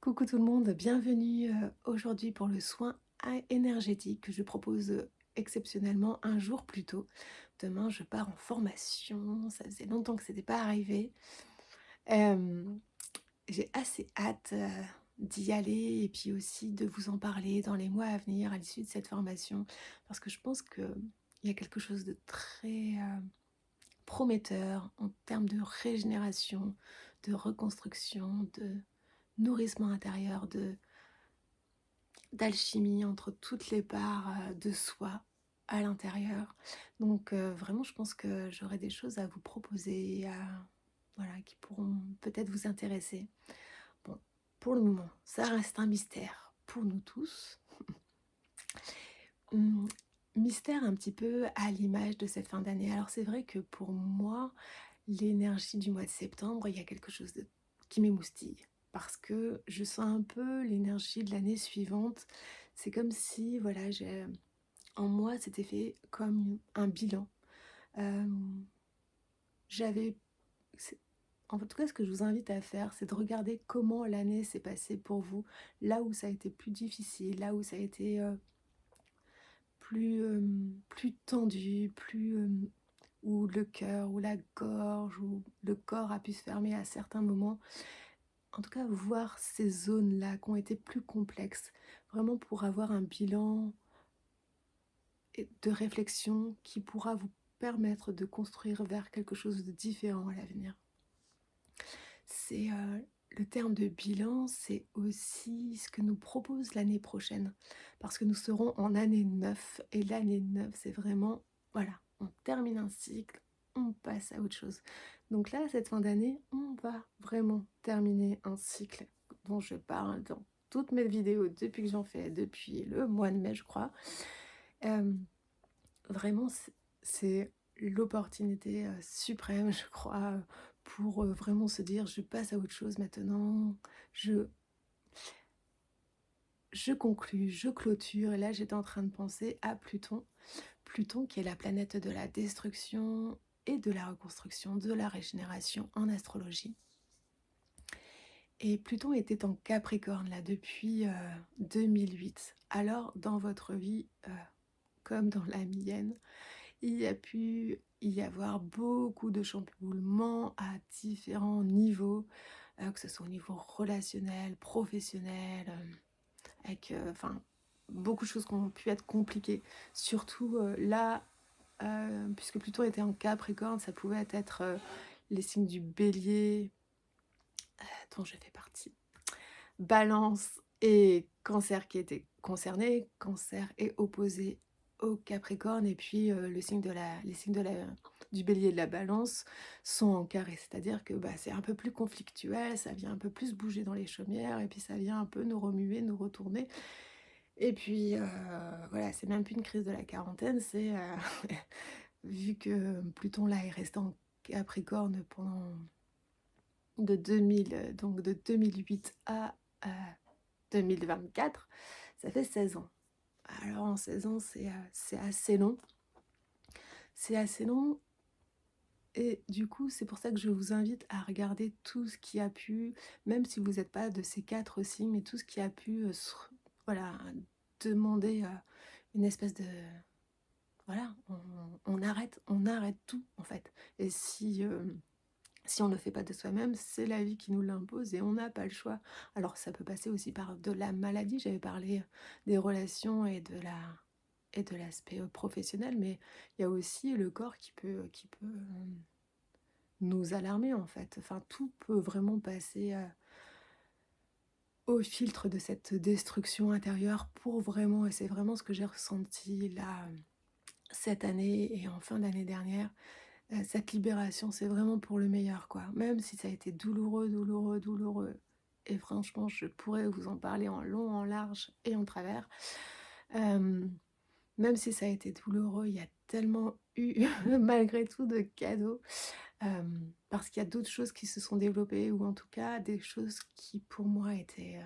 Coucou tout le monde, bienvenue aujourd'hui pour le soin énergétique que je propose exceptionnellement un jour plus tôt. Demain, je pars en formation, ça faisait longtemps que ce n'était pas arrivé. Euh, j'ai assez hâte d'y aller et puis aussi de vous en parler dans les mois à venir à l'issue de cette formation parce que je pense qu'il y a quelque chose de très prometteur en termes de régénération, de reconstruction, de nourrissement intérieur, d'alchimie entre toutes les parts de soi à l'intérieur. Donc vraiment, je pense que j'aurai des choses à vous proposer, voilà, qui pourront peut-être vous intéresser. Bon, pour le moment, ça reste un mystère pour nous tous. Hum, Mystère un petit peu à l'image de cette fin d'année. Alors c'est vrai que pour moi, l'énergie du mois de septembre, il y a quelque chose qui m'émoustille. Parce que je sens un peu l'énergie de l'année suivante. C'est comme si, voilà, en moi, c'était fait comme un bilan. Euh, j'avais, c'est- En tout cas, ce que je vous invite à faire, c'est de regarder comment l'année s'est passée pour vous, là où ça a été plus difficile, là où ça a été plus tendu, où le cœur, ou la gorge, ou le corps a pu se fermer à certains moments. En tout cas, voir ces zones-là qui ont été plus complexes, vraiment pour avoir un bilan de réflexion qui pourra vous permettre de construire vers quelque chose de différent à l'avenir. C'est le terme de bilan, c'est aussi ce que nous propose l'année prochaine, parce que nous serons en année 9, et l'année 9, c'est vraiment, voilà, on termine un cycle, on passe à autre chose. Donc là, cette fin d'année, on va vraiment terminer un cycle dont je parle dans toutes mes vidéos depuis que j'en fais, depuis le mois de mai, je crois. Euh, Vraiment, c'est l'opportunité suprême, je crois, pour vraiment se dire, je passe à autre chose maintenant, je, je conclus, je clôture. Et là, j'étais en train de penser à Pluton. Pluton qui est la planète de la destruction et de la reconstruction, de la régénération en astrologie. Et Pluton était en Capricorne, là, depuis 2008. Alors, dans votre vie, comme dans la mienne, il y a pu y avoir beaucoup de chamboulements à différents niveaux, que ce soit au niveau relationnel, professionnel, avec enfin, beaucoup de choses qui ont pu être compliquées. Surtout là, puisque Pluton était en Capricorne, ça pouvait être les signes du bélier, dont je fais partie, Balance et Cancer qui étaient concernés. Cancer est opposé au Capricorne, et puis les signes du Bélier et de la Balance sont en carré, c'est-à-dire que c'est un peu plus conflictuel, ça vient un peu plus bouger dans les chaumières, et puis ça vient un peu nous remuer, nous retourner. Et puis voilà, c'est même plus une crise de la quarantaine, c'est vu que Pluton là est resté en Capricorne pendant donc de 2008 à 2024, ça fait 16 ans. Alors en 16 ans, c'est assez long. C'est assez long, et du coup, c'est pour ça que je vous invite à regarder tout ce qui a pu, même si vous n'êtes pas de ces 4 signes, mais tout ce qui a pu voilà, demander une espèce de... Voilà, on arrête tout en fait. Et si on ne le fait pas de soi-même, c'est la vie qui nous l'impose et on n'a pas le choix. Alors ça peut passer aussi par de la maladie, j'avais parlé des relations et de l'aspect professionnel, mais il y a aussi le corps qui peut nous alarmer en fait. Enfin, tout peut vraiment passer au filtre de cette destruction intérieure pour vraiment, et c'est vraiment ce que j'ai ressenti là cette année et en fin d'année dernière. Cette libération, c'est vraiment pour le meilleur, quoi. Même si ça a été douloureux, douloureux, douloureux. Et franchement, je pourrais vous en parler en long, en large et en travers. Euh, Même si ça a été douloureux, il y a tellement eu, malgré tout, de cadeaux. Euh, Parce qu'il y a d'autres choses qui se sont développées, ou en tout cas des choses qui, pour moi, étaient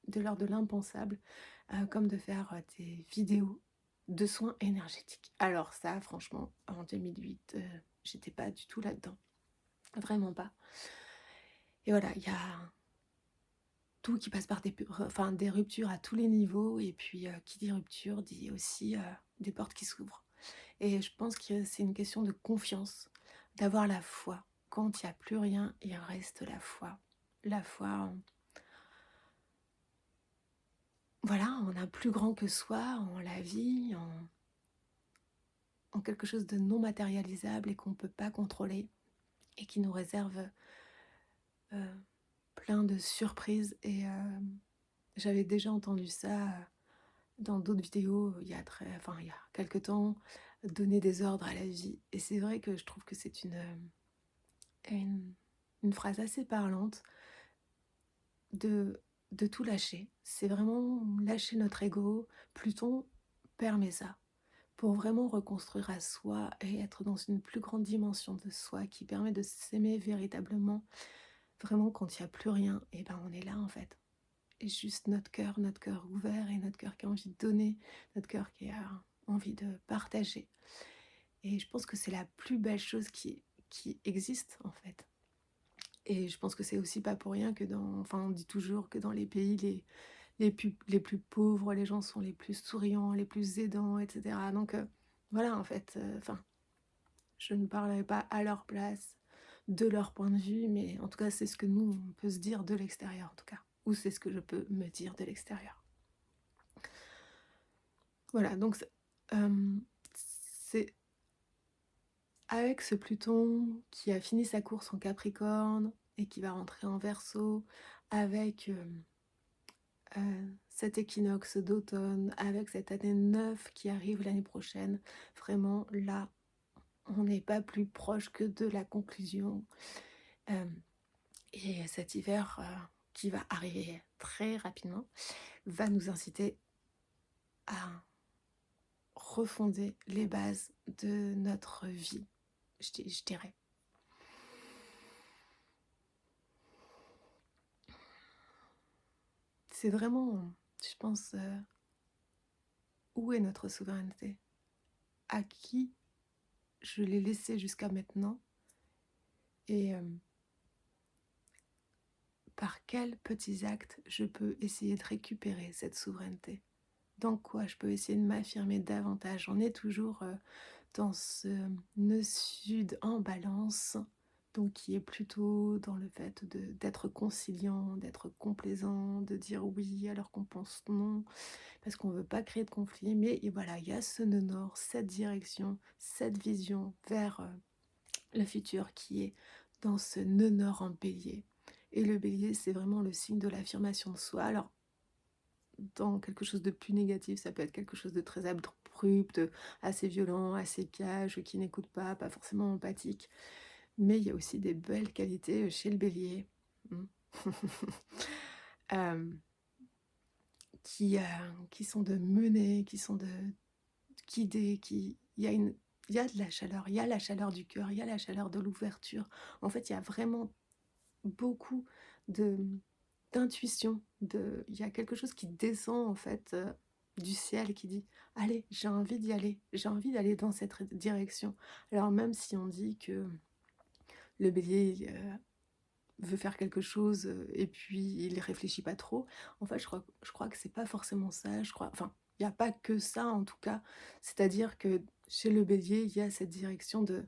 de l'ordre de l'impensable, comme de faire des vidéos de soins énergétiques. Alors ça, franchement, en 2008, j'étais pas du tout là-dedans. Vraiment pas. Et voilà, tout qui passe par des ruptures à tous les niveaux. Et puis, qui dit rupture dit aussi des portes qui s'ouvrent. Et je pense que c'est une question de confiance, d'avoir la foi. Quand il n'y a plus rien, il reste la foi. La foi voilà, en un plus grand que soi, en la vie, en quelque chose de non matérialisable et qu'on ne peut pas contrôler et qui nous réserve euh, plein de surprises. Et j'avais déjà entendu ça dans d'autres vidéos il y a quelques temps, donner des ordres à la vie. Et c'est vrai que je trouve que c'est une, une phrase assez parlante de, de tout lâcher. C'est vraiment lâcher notre ego. Pluton permet ça pour vraiment reconstruire à soi et être dans une plus grande dimension de soi qui permet de s'aimer véritablement. Vraiment, quand il n'y a plus rien, et ben on est là en fait. Et juste notre cœur ouvert et notre cœur qui a envie de donner, notre cœur qui a envie de partager. Et je pense que c'est la plus belle chose qui existe en fait. Et je pense que c'est aussi pas pour rien que on dit toujours que dans les pays les plus pauvres, les gens sont les plus souriants, les plus aidants, etc. Donc voilà, en fait, je ne parlerai pas à leur place, de leur point de vue, mais en tout cas, c'est ce que nous, on peut se dire de l'extérieur, en tout cas. Ou c'est ce que je peux me dire de l'extérieur. Voilà, donc c'est avec ce Pluton qui a fini sa course en Capricorne et qui va rentrer en Verseau, avec cet équinoxe d'automne, avec cette année 9 qui arrive l'année prochaine, vraiment là, on n'est pas plus proche que de la conclusion. Et cet hiver qui va arriver très rapidement va nous inciter à refonder les bases de notre vie, je dirais. C'est vraiment, je pense, où est notre souveraineté? À qui je l'ai laissé jusqu'à maintenant? Et par quels petits actes je peux essayer de récupérer cette souveraineté? Dans quoi je peux essayer de m'affirmer davantage? On est toujours dans ce nœud sud en balance, donc qui est plutôt dans le fait d'être conciliant, d'être complaisant, de dire oui alors qu'on pense non, parce qu'on ne veut pas créer de conflit. Mais et voilà, il y a ce nœud nord, cette direction, cette vision vers le futur qui est dans ce nœud nord en bélier. Et le bélier, c'est vraiment le signe de l'affirmation de soi. Alors, dans quelque chose de plus négatif, ça peut être quelque chose de très abrupt, assez violent, assez piège, qui n'écoute pas forcément empathique. Mais il y a aussi des belles qualités chez le bélier. euh, qui sont de mener, qui sont de guider, il y a de la chaleur, il y a la chaleur du cœur, il y a la chaleur de l'ouverture. En fait, il y a vraiment beaucoup de d'intuition, il y a quelque chose qui descend en fait du ciel qui dit allez, j'ai envie d'y aller, j'ai envie d'aller dans cette direction. Alors même si on dit que le bélier veut faire quelque chose et puis il réfléchit pas trop, en fait je crois que c'est pas forcément ça, il n'y a pas que ça en tout cas, c'est-à-dire que chez le bélier il y a cette direction de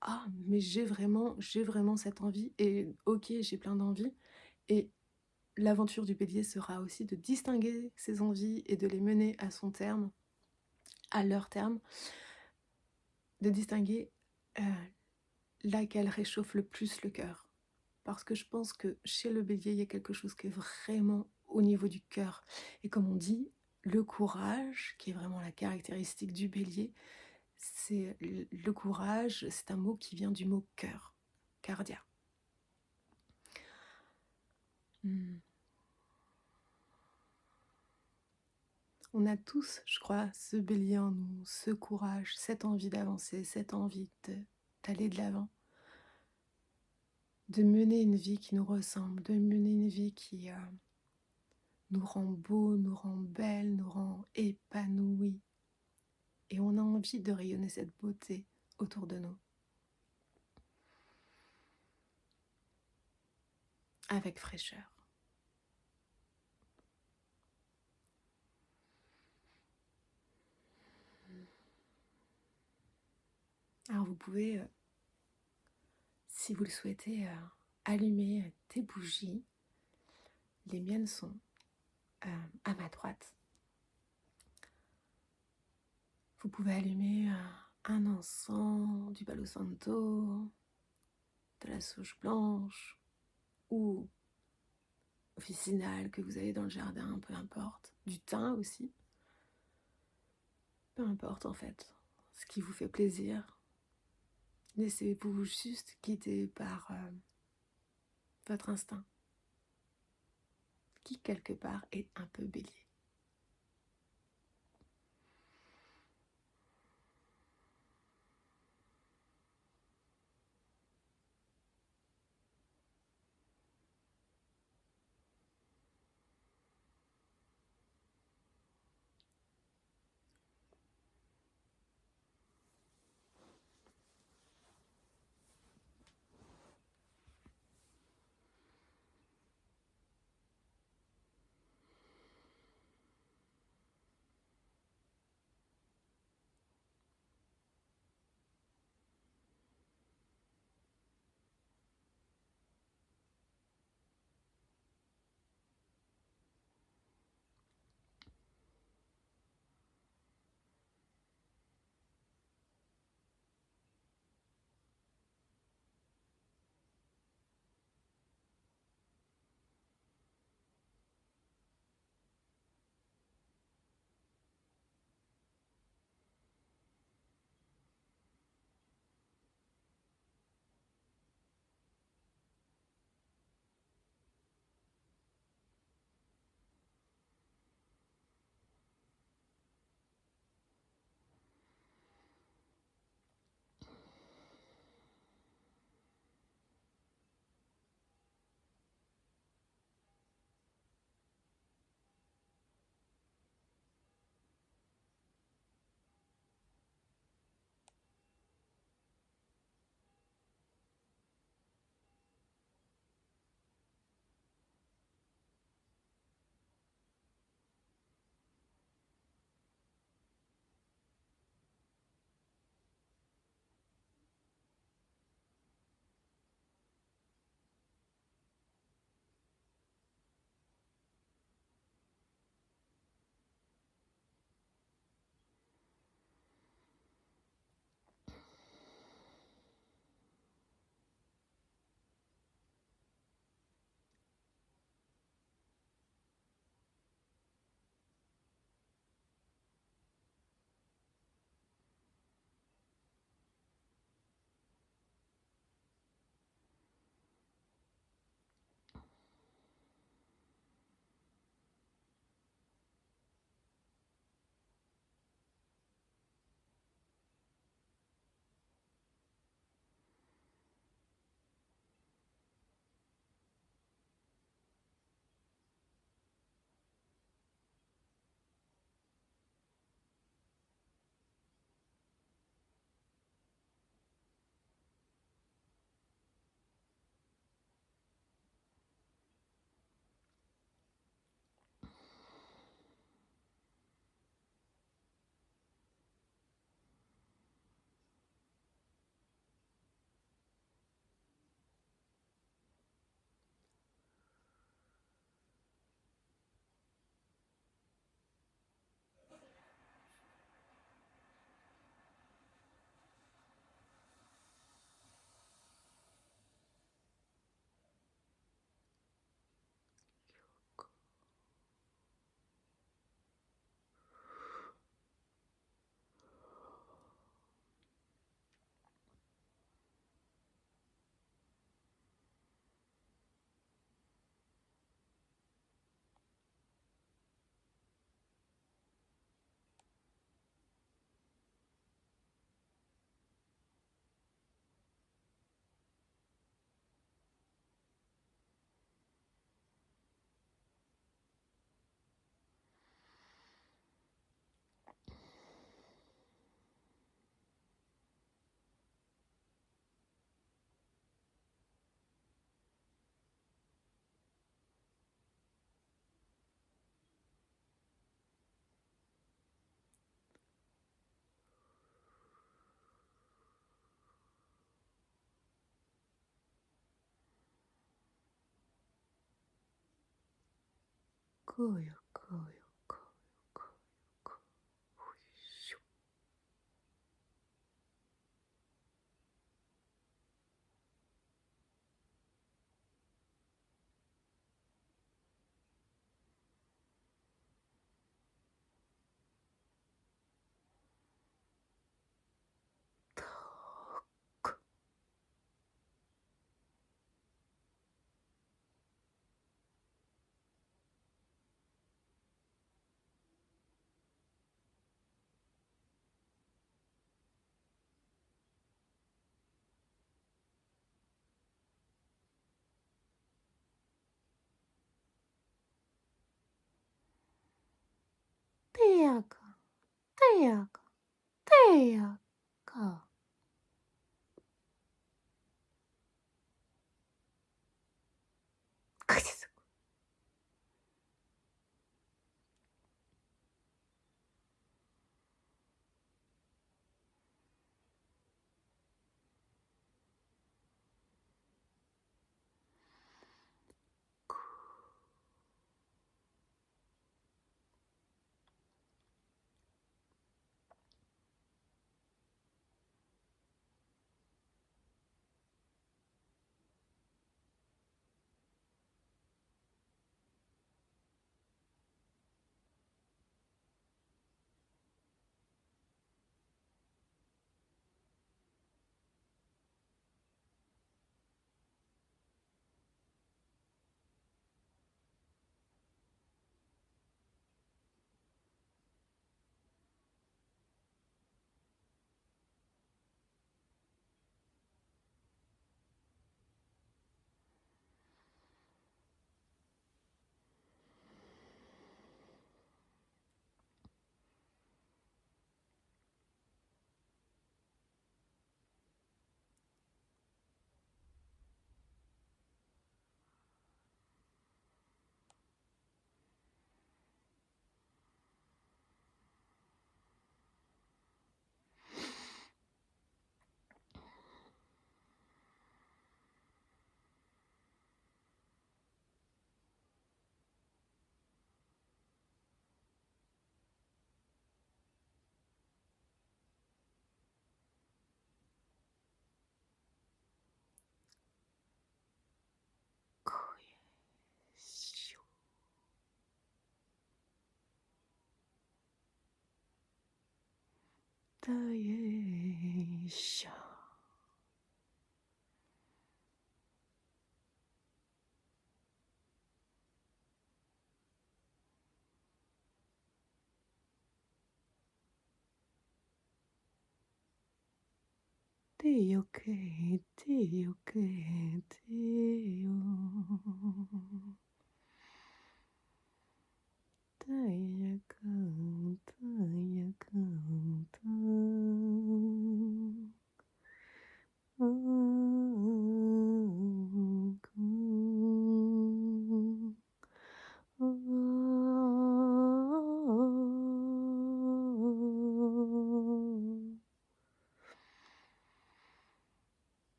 ah mais j'ai vraiment cette envie et ok j'ai plein d'envies. Et l'aventure du bélier sera aussi de distinguer ses envies et de les mener à son terme, à leur terme, de distinguer laquelle réchauffe le plus le cœur. Parce que je pense que chez le bélier, il y a quelque chose qui est vraiment au niveau du cœur. Et comme on dit, le courage, qui est vraiment la caractéristique du bélier, c'est le courage, c'est un mot qui vient du mot cœur, cardia. On a tous, je crois, ce bélier en nous, ce courage, cette envie d'avancer, cette envie d'aller de l'avant, de mener une vie qui nous ressemble, de mener une vie qui nous rend beau, nous rend belle, nous rend épanouis. Et on a envie de rayonner cette beauté autour de nous. Avec fraîcheur. Alors vous pouvez, si vous le souhaitez, allumer des bougies. Les miennes sont à ma droite. Vous pouvez allumer un encens, du Palo Santo, de la sauge blanche ou officinale que vous avez dans le jardin, peu importe. Du thym aussi, peu importe en fait. Ce qui vous fait plaisir. Laissez-vous juste guider par votre instinct, qui quelque part est un peu bélier. koyo koyo koyo koyo koyo. Teyaka, teyaka, teyaka. Kajisuko. Koyesho. Teyesha. Teyoke, teyoke, teyo. Tayaka, tayaka,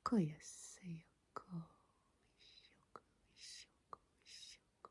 Koyaseyoko, shoko, shoko, shoko.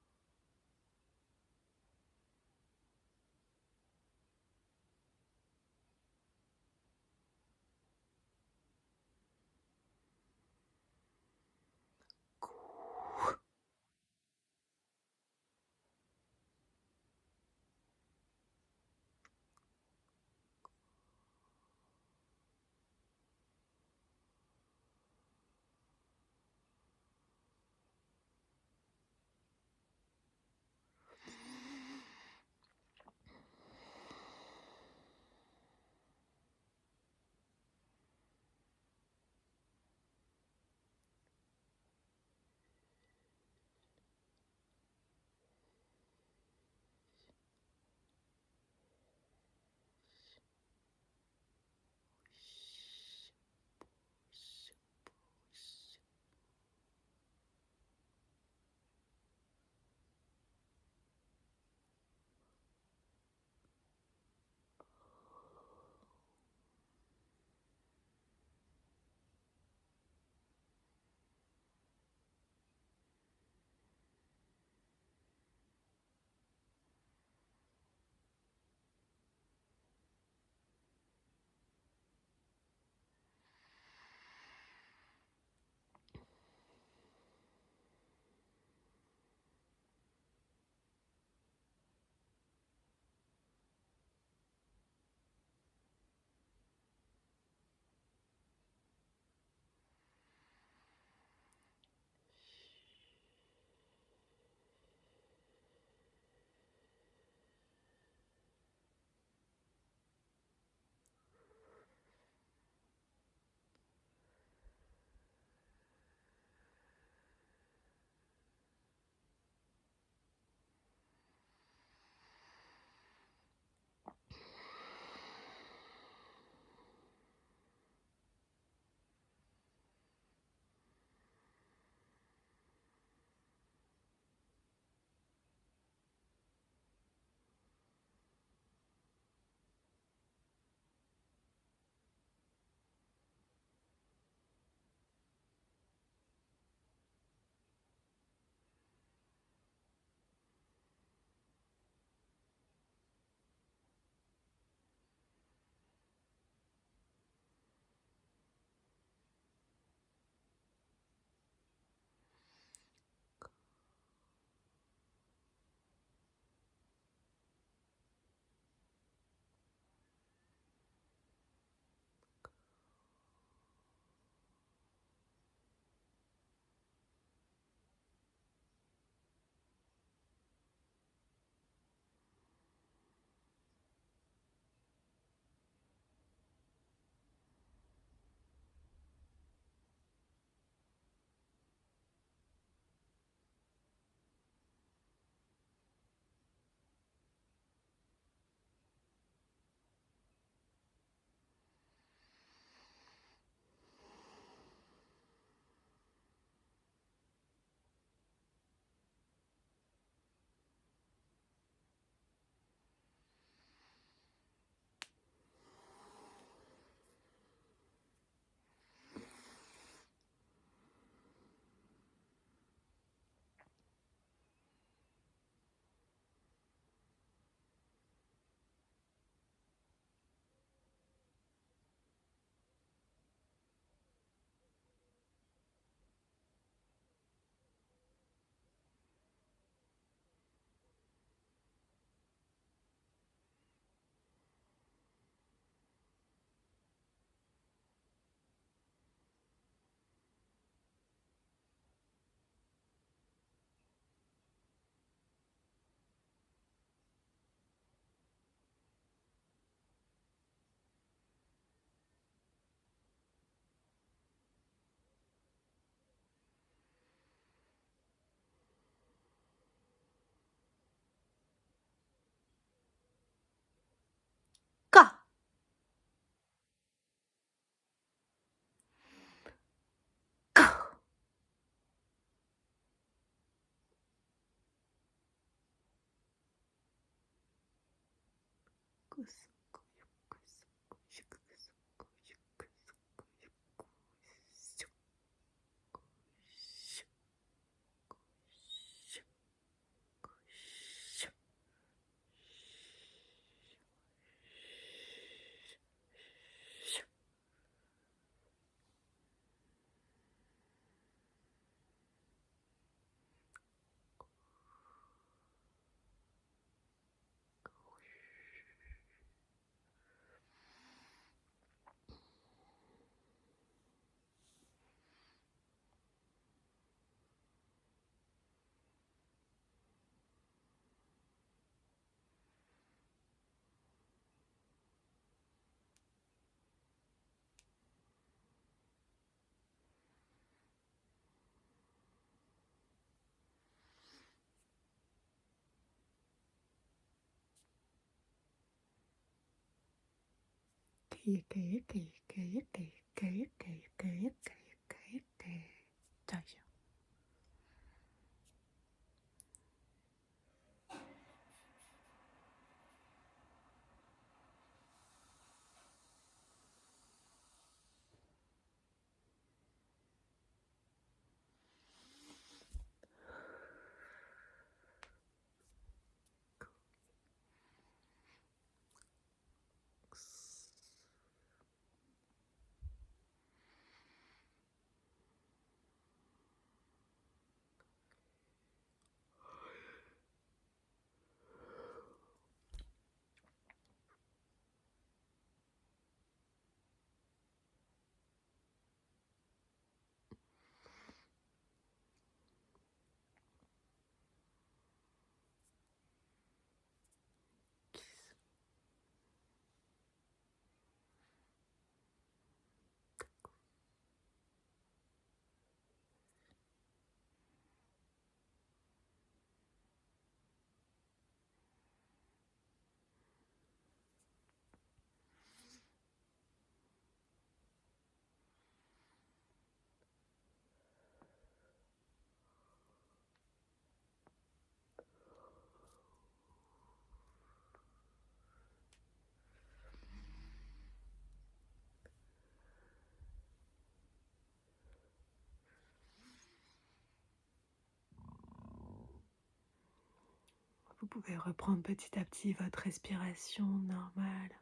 Vous pouvez reprendre petit à petit votre respiration normale.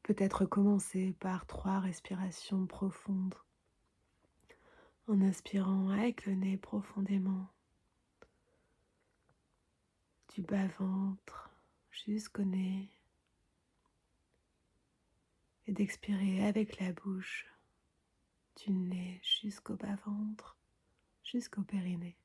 Peut-être commencer par 3 respirations profondes en inspirant avec le nez profondément du bas-ventre jusqu'au nez et d'expirer avec la bouche du nez jusqu'au bas-ventre, jusqu'au périnée.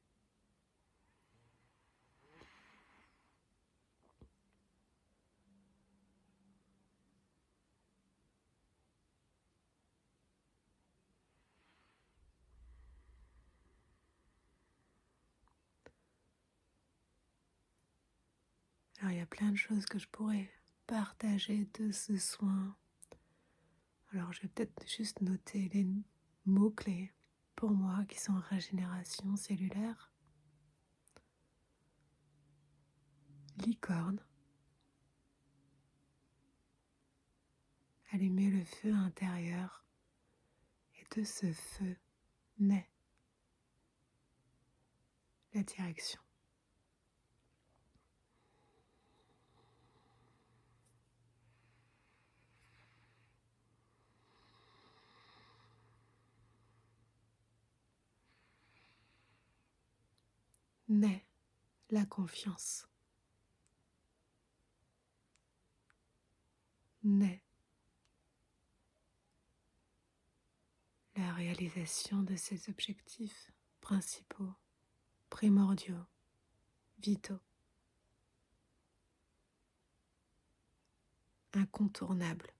Alors, il y a plein de choses que je pourrais partager de ce soin. Alors, je vais peut-être juste noter les mots-clés pour moi qui sont régénération cellulaire, licorne, allumer le feu intérieur, et de ce feu naît la direction. Naît la confiance. Naît la réalisation de ses objectifs principaux, primordiaux, vitaux, incontournables.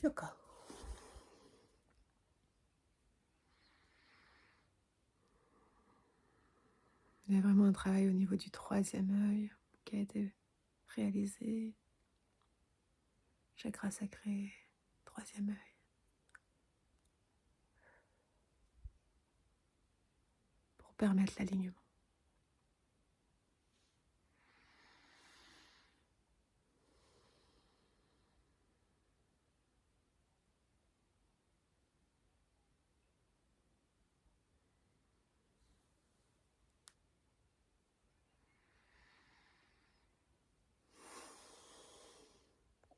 D'accord. Il y a vraiment un travail au niveau du 3e œil qui a été réalisé. Chakra sacré, 3e œil. Pour permettre l'alignement.